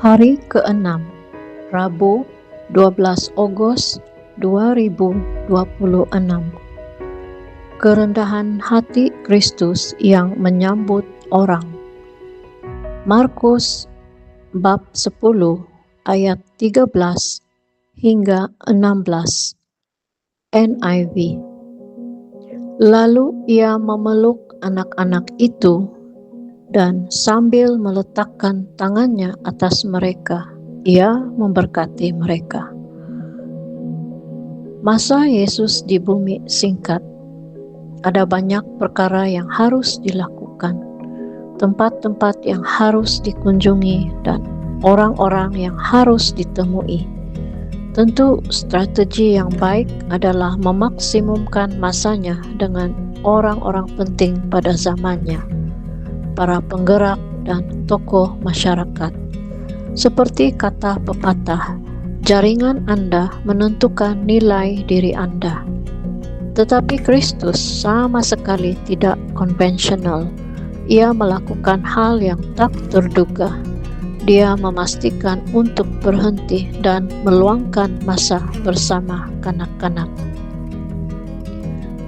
Hari ke-6, Rabu 12 Agustus 2026. Kerendahan hati Kristus yang menyambut orang. Markus bab 10 ayat 13 hingga 16 NIV. Lalu ia memeluk anak-anak itu dan sambil meletakkan tangannya atas mereka, ia memberkati mereka. Masa Yesus di bumi singkat. Ada banyak perkara yang harus dilakukan, tempat-tempat yang harus dikunjungi, dan orang-orang yang harus ditemui. Tentu strategi yang baik adalah memaksimumkan masanya dengan orang-orang penting pada zamannya, para penggerak dan tokoh masyarakat. Seperti kata pepatah, jaringan Anda menentukan nilai diri Anda. Tetapi Kristus sama sekali tidak konvensional. Ia melakukan hal yang tak terduga. Dia memastikan untuk berhenti dan meluangkan masa bersama kanak-kanak.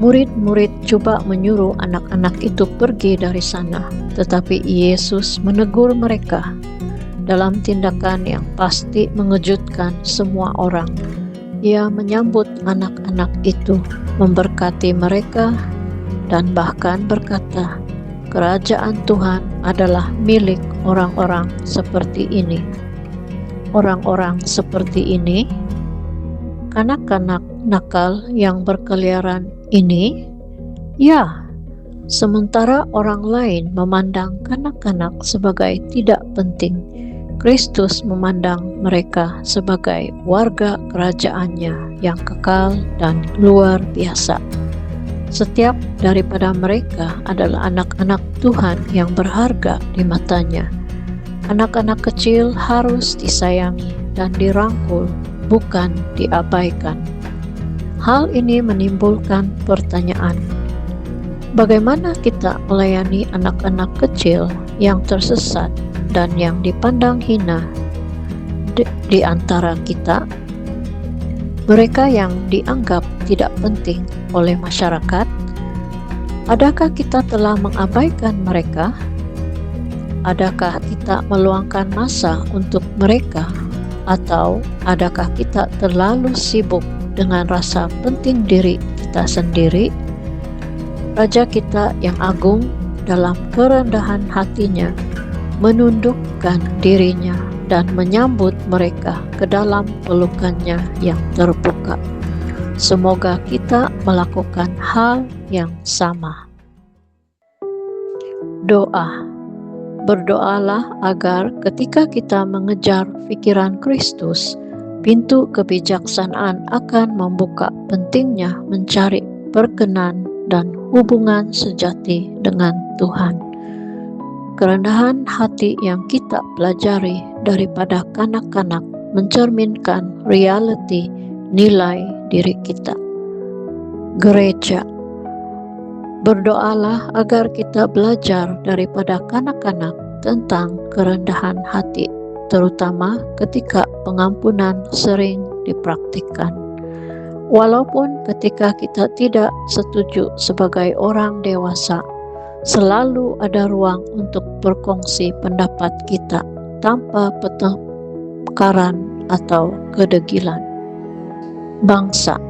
Murid-murid coba menyuruh anak-anak itu pergi dari sana, tetapi Yesus menegur mereka dalam tindakan yang pasti mengejutkan semua orang. Ia menyambut anak-anak itu, memberkati mereka, dan bahkan berkata, "Kerajaan Tuhan adalah milik orang-orang seperti ini." Orang-orang seperti ini, kanak-kanak nakal yang berkeliaran ini, ya, sementara orang lain memandang kanak-kanak sebagai tidak penting, Kristus memandang mereka sebagai warga kerajaannya yang kekal dan luar biasa. Setiap daripada mereka adalah anak-anak Tuhan yang berharga di matanya. Anak-anak kecil harus disayangi dan dirangkul, bukan diabaikan. Hal ini menimbulkan pertanyaan, bagaimana kita melayani anak-anak kecil yang tersesat dan yang dipandang hina di antara kita? Mereka yang dianggap tidak penting oleh masyarakat, adakah kita telah mengabaikan mereka? Adakah kita meluangkan masa untuk mereka? Atau adakah kita terlalu sibuk dengan rasa penting diri kita sendiri? Raja kita yang agung dalam kerendahan hatinya menundukkan dirinya dan menyambut mereka ke dalam pelukannya yang terbuka. Semoga kita melakukan hal yang sama. Doa. Berdoalah agar ketika kita mengejar pikiran Kristus, pintu kebijaksanaan akan membuka pentingnya mencari perkenan dan hubungan sejati dengan Tuhan. Kerendahan hati yang kita pelajari daripada kanak-kanak mencerminkan realiti nilai diri kita. Gereja. Berdoalah agar kita belajar daripada kanak-kanak tentang kerendahan hati, terutama ketika pengampunan sering dipraktikkan. Walaupun ketika kita tidak setuju sebagai orang dewasa, selalu ada ruang untuk berkongsi pendapat kita tanpa pertengkaran atau kedegilan. Bangsa.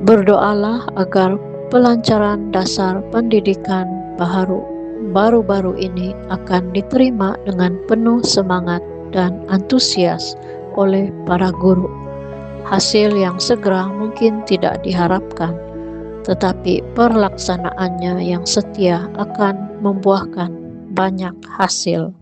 Berdoalah agar pelancaran dasar pendidikan baru-baru ini akan diterima dengan penuh semangat dan antusias oleh para guru. Hasil yang segera mungkin tidak diharapkan, tetapi perlaksanaannya yang setia akan membuahkan banyak hasil.